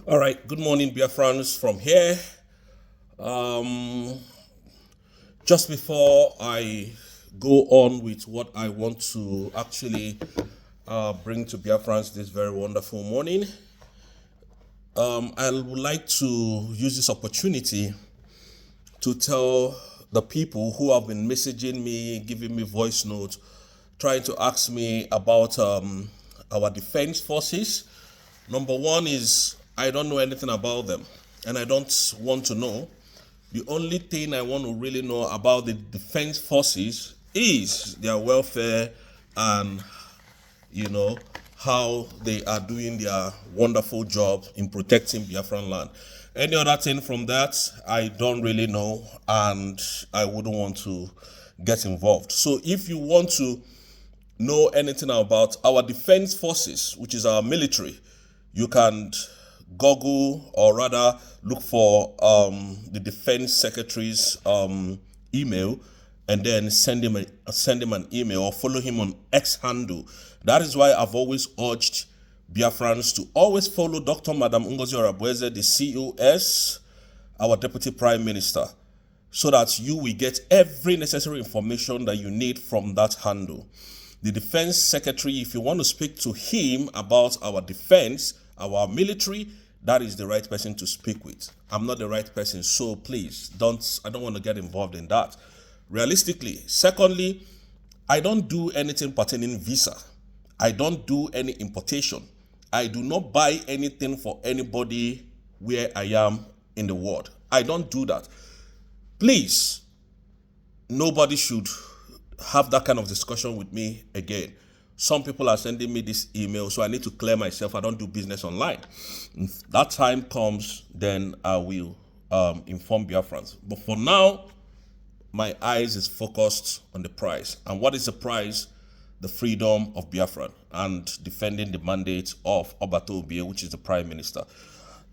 All right, good morning, dear friends from here. Um, just before I go on with what I want to actually bring to Biafrans this very wonderful morning, I would like to use this opportunity to tell the people who have been messaging me, giving me voice notes, trying to ask me about our defense forces. Number one is I don't know anything about them, and I don't want to know. The only thing I want to really know about the defense forces is their welfare and you know how they are doing their wonderful job in protecting Biafran land. Any other thing from that, I don't really know, and I wouldn't want to get involved. So if you want to know anything about our defense forces, which is our military, you can Google or rather look for the defense secretary's email and then send him an email or follow him on X handle. That is why I've always urged Biafrans to always follow Dr. Madam Ngozi Orabueze, the COS, our Deputy Prime Minister, so that you will get every necessary information that you need from that handle. The Defense Secretary, if you want to speak to him about our defense, our military, that is the right person to speak with. I'm not the right person, so please I don't want to get involved in that. Realistically, secondly, I don't do anything pertaining visa. I don't do any importation. I do not buy anything for anybody where I am in the world. I don't do that. Please, nobody should have that kind of discussion with me again. Some people are sending me this email, so I need to clear myself. I don't do business online. If that time comes, then I will inform Biafrans. But for now, my eyes is focused on the prize. And what is the prize? The freedom of Biafran and defending the mandate of Obato Obie, which is the Prime Minister.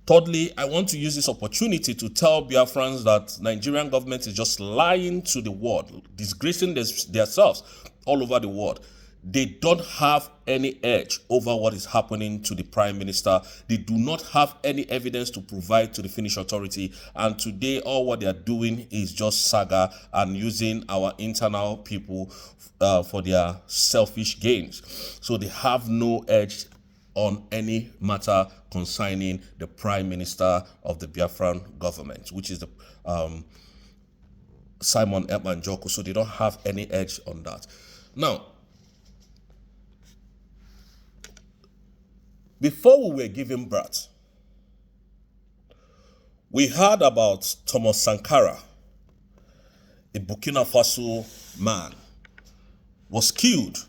Thirdly, I want to use this opportunity to tell Biafrans that Nigerian government is just lying to the world, disgracing themselves all over the world. They don't have any edge over what is happening to the Prime Minister. They do not have any evidence to provide to the Finnish authority. And today, all what they are doing is just saga and using our internal people for their selfish gains. So they have no edge on any matter concerning the Prime Minister of the Biafran government, which is the Simon Ekman Joko. So they don't have any edge on that. Now, before we were given birth, we heard about Thomas Sankara, a Burkina Faso man, was killed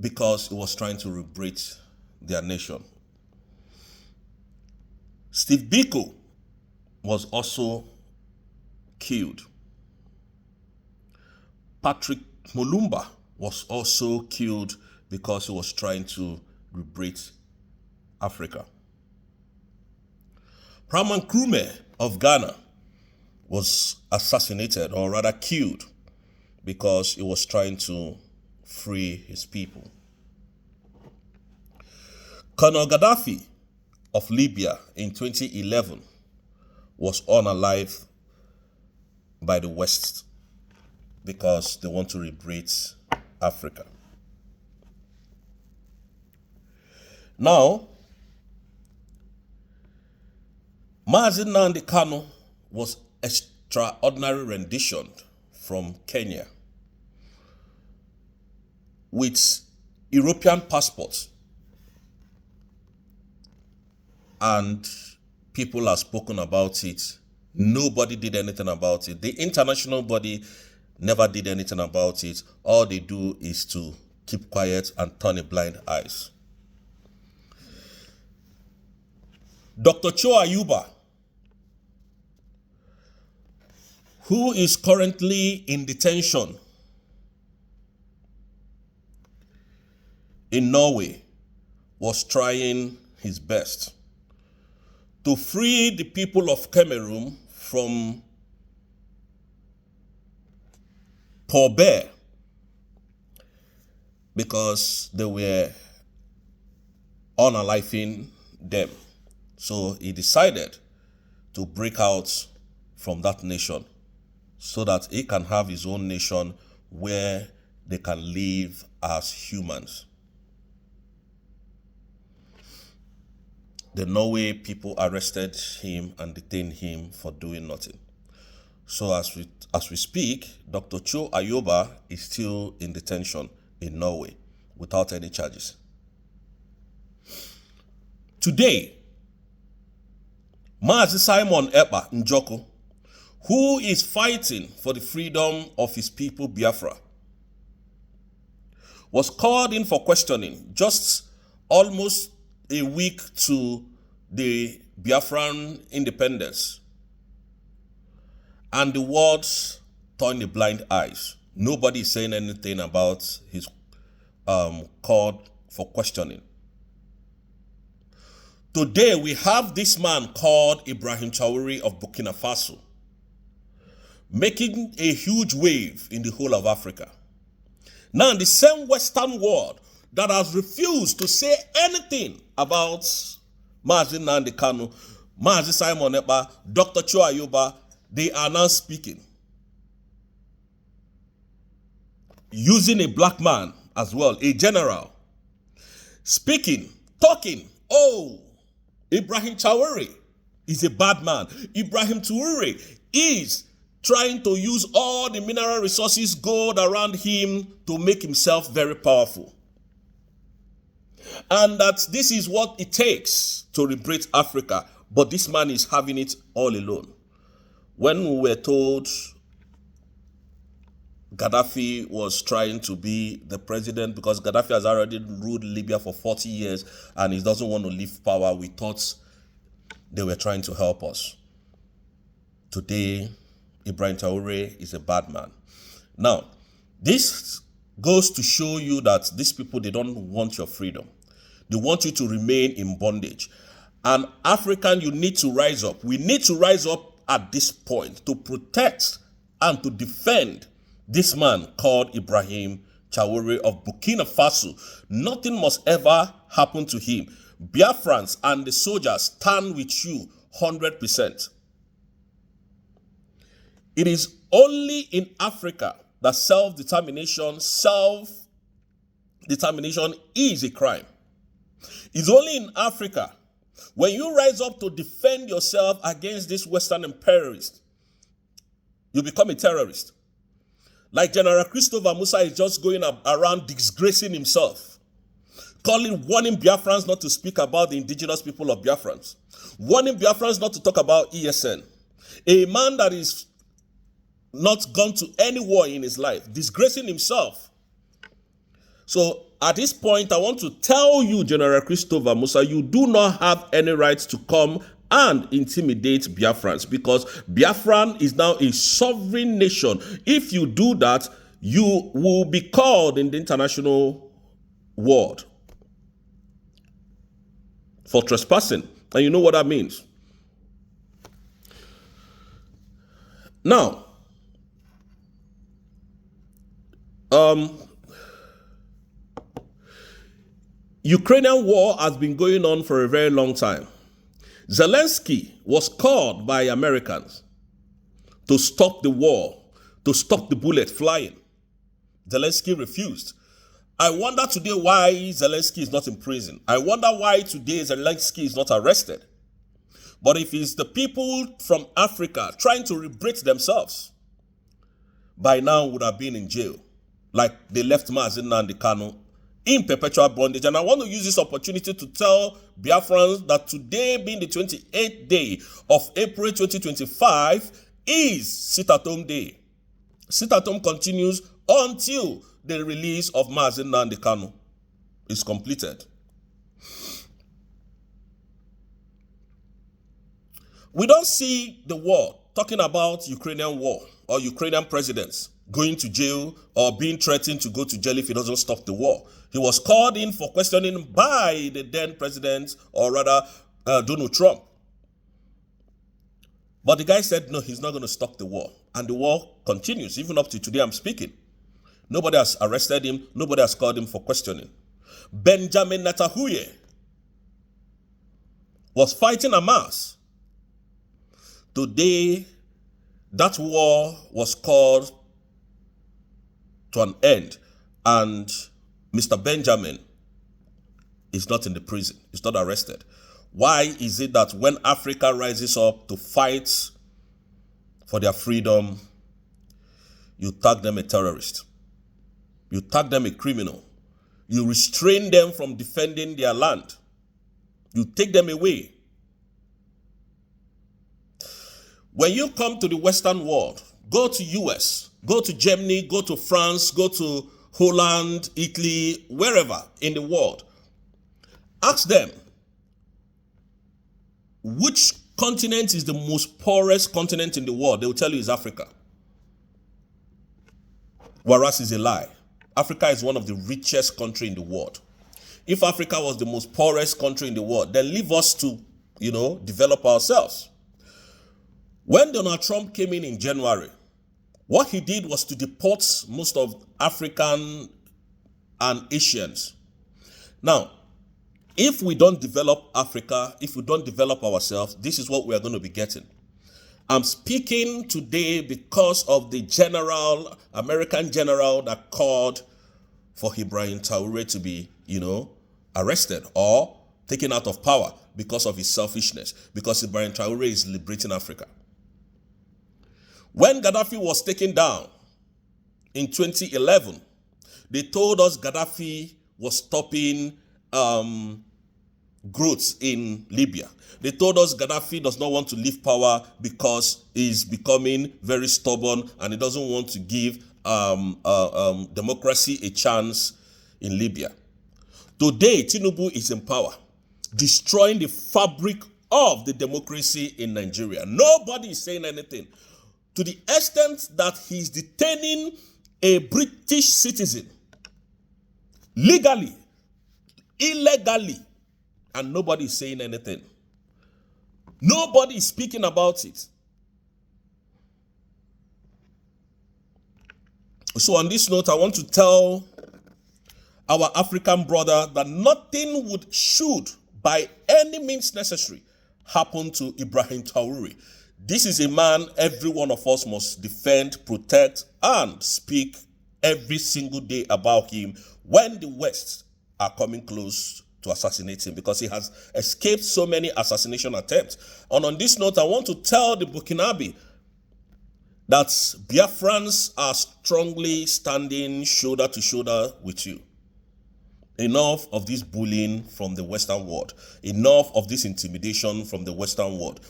because he was trying to liberate their nation. Steve Biko was also killed. Patrick Mulumba was also killed because he was trying to liberate Africa. Praman Nkrumah of Ghana was assassinated, or rather killed, because he was trying to free his people. Colonel Gaddafi of Libya in 2011 was unalived by the West because they want to liberate Africa. Now, Mazi Nnamdi Kanu was extraordinary rendition from Kenya with European passports, and people have spoken about it. Nobody did anything about it. The international body never did anything about it. All they do is to keep quiet and turn a blind eye. Dr. Cho Ayuba, who is currently in detention in Norway, was trying his best to free the people of Cameroon from Paul Bear because they were unaliving them. So he decided to break out from that nation so that he can have his own nation where they can live as humans. The Norway people arrested him and detained him for doing nothing. So as we speak, Dr. Cho Ayoba is still in detention in Norway without any charges. Today, Mazi Simon Ekpa Njoko, who is fighting for the freedom of his people Biafra, was called in for questioning just almost a week to the Biafran independence. And the words turn a blind eyes. Nobody is saying anything about his call for questioning. Today we have this man called Ibrahim Traoré of Burkina Faso making a huge wave in the whole of Africa. Now, the same Western world that has refused to say anything about Mazi Nnamdi Kanu, Mazi Simon Ekpa, Dr. Cho Ayoba, they are now speaking. Using a black man as well, a general. Speaking, talking. Oh, Ibrahim Traoré is a bad man. Ibrahim Traoré is trying to use all the mineral resources, gold around him to make himself very powerful. And that this is what it takes to liberate Africa. But this man is having it all alone. When we were told Gaddafi was trying to be the president because Gaddafi has already ruled Libya for 40 years and he doesn't want to leave power, we thought they were trying to help us. Today, Ibrahim Traoré is a bad man. Now, this goes to show you that these people, they don't want your freedom. They want you to remain in bondage. And African, you need to rise up. We need to rise up at this point to protect and to defend this man called Ibrahim Traoré of Burkina Faso. Nothing must ever happen to him. Biafrans and the soldiers stand with you 100%. It is only in Africa that self-determination is a crime. It's only in Africa when you rise up to defend yourself against this Western imperialist, you become a terrorist. Like General Christopher Musa is just going around disgracing himself, warning Biafrans not to speak about the indigenous people of Biafrans, warning Biafrans not to talk about ESN. A man that is not gone to any war in his life, disgracing himself. So at this point, I want to tell you, General Christopher Musa, you do not have any right to come and intimidate Biafrans because Biafran is now a sovereign nation. If you do that, you will be called in the international world for trespassing. And you know what that means. Now, Ukrainian war has been going on for a very long time. Zelensky was called by Americans to stop the war, to stop the bullet flying. Zelensky refused. I wonder today why Zelensky is not in prison. I wonder why today Zelensky is not arrested. But if it's the people from Africa trying to liberate themselves, by now would have been in jail. Like they left Mazi Nnamdi Kanu in perpetual bondage. And I want to use this opportunity to tell Biafrans that today, being the 28th day of April 2025, is sit-at-home day. Sit-at-home continues until the release of Mazi Nnamdi Kanu is completed. We don't see the war talking about Ukrainian war or Ukrainian presidents going to jail or being threatened to go to jail if he doesn't stop the war. He was called in for questioning by the then president, or rather Donald Trump. But the guy said, no, he's not going to stop the war. And the war continues, even up to today I'm speaking. Nobody has arrested him. Nobody has called him for questioning. Benjamin Netanyahu was fighting Hamas. Today, that war was called to an end, and Mr. Benjamin is not in the prison. He's not arrested. Why is it that when Africa rises up to fight for their freedom, you tag them a terrorist? You tag them a criminal. You restrain them from defending their land. You take them away. When you come to the Western world, go to US, go to Germany, go to France, go to Holland, Italy, wherever in the world. Ask them, which continent is the most poorest continent in the world? They will tell you it's Africa. Whereas it's a lie. Africa is one of the richest countries in the world. If Africa was the most poorest country in the world, then leave us to, develop ourselves. When Donald Trump came in January, what he did was to deport most of African and Asians. Now, if we don't develop Africa, if we don't develop ourselves, this is what we are going to be getting. I'm speaking today because of the American general that called for Ibrahim Traoré to be, arrested or taken out of power because of his selfishness, because Ibrahim Traoré is liberating Africa. When Gaddafi was taken down in 2011, they told us Gaddafi was stopping growth in Libya. They told us Gaddafi does not want to leave power because he's becoming very stubborn and he doesn't want to give democracy a chance in Libya. Today, Tinubu is in power, destroying the fabric of the democracy in Nigeria. Nobody is saying anything. To the extent that he's detaining a British citizen legally, illegally, and nobody is saying anything. Nobody is speaking about it. So on this note, I want to tell our African brother that nothing should, by any means necessary, happen to Ibrahim Traoré. This is a man every one of us must defend, protect, and speak every single day about him when the West are coming close to assassinate him, because he has escaped so many assassination attempts. And on this note, I want to tell the Burkinabe that Biafrans are strongly standing shoulder to shoulder with you. Enough of this bullying from the Western world. Enough of this intimidation from the Western world.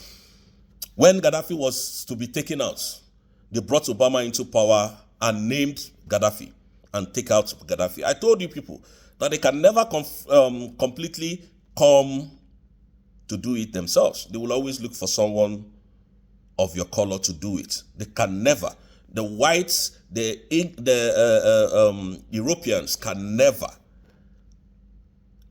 When Gaddafi was to be taken out, they brought Obama into power and named Gaddafi and take out Gaddafi. I told you people that they can never completely come to do it themselves. They will always look for someone of your color to do it. They can never. The whites, the Europeans can never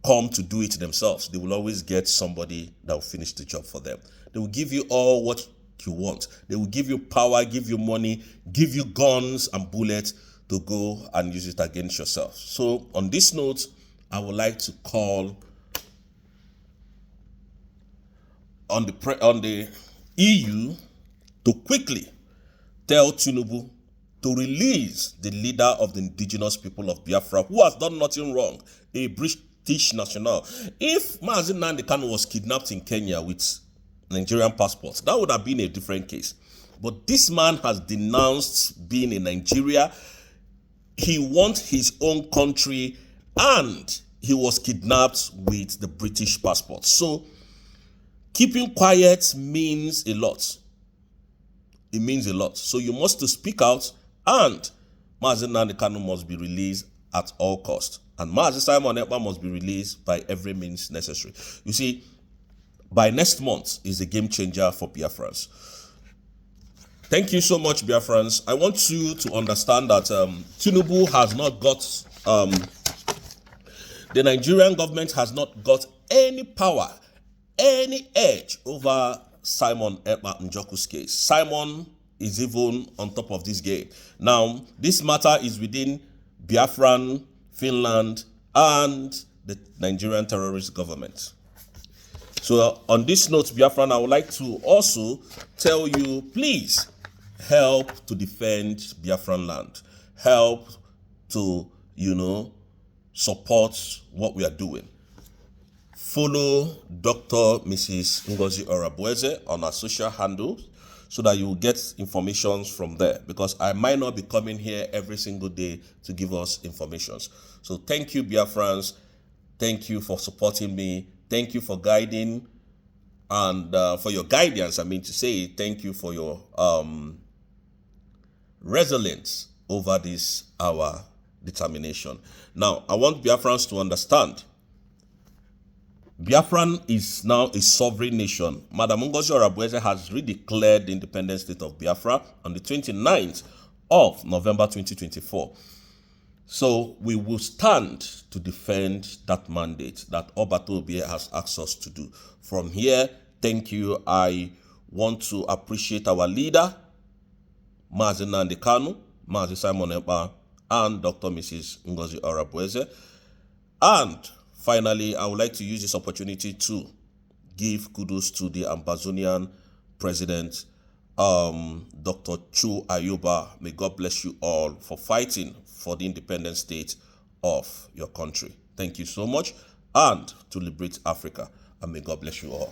come to do it themselves. They will always get somebody that will finish the job for them. They will give you all what you want. They will give you power, give you money, give you guns and bullets to go and use it against yourself. So on this note, I would like to call on the EU to quickly tell Tinubu to release the leader of the indigenous people of Biafra, who has done nothing wrong, a British national. If Mazi Nnamdi Kanu was kidnapped in Kenya with Nigerian passports, that would have been a different case. But this man has denounced being in Nigeria. He wants his own country, and he was kidnapped with the British passport. So keeping quiet means a lot. It means a lot. So you must speak out, and Mazi Nnamdi Kanu must be released at all costs. And Mazi Simon Ekpa must be released by every means necessary. You see, by next month is a game changer for Biafrans. Thank you so much, Biafrans. I want you to understand that Tinubu has not got, the Nigerian government has not got any power, any edge over Simon Ekpa Njoku's case. Simon is even on top of this game. Now, this matter is within Biafran, Finland, and the Nigerian terrorist government. So on this note, Biafran, I would like to also tell you, please help to defend Biafran land. Help to, support what we are doing. Follow Dr. Mrs. Ngozi Orabueze on our social handles so that you will get information from there, because I might not be coming here every single day to give us informations. So thank you, Biafrans. Thank you for supporting me. Thank you for guiding and for your guidance. I mean to say thank you for your resilience over this our determination. Now, I want Biafrans to understand Biafran is now a sovereign nation. Madam Ngozi Orabueze has redeclared the independent state of Biafra on the 29th of November 2024. So we will stand to defend that mandate that Obato Obie has asked us to do. From here, thank you. I want to appreciate our leader, Mazi Nnamdi Kanu, Mazi Simon Ekpa, and Dr. Mrs. Ngozi Orabueze. And finally, I would like to use this opportunity to give kudos to the Ambazonian president, Dr. Chu Ayuba. May God bless you all for fighting for the independent state of your country. Thank you so much, and to liberate Africa. And may God bless you all.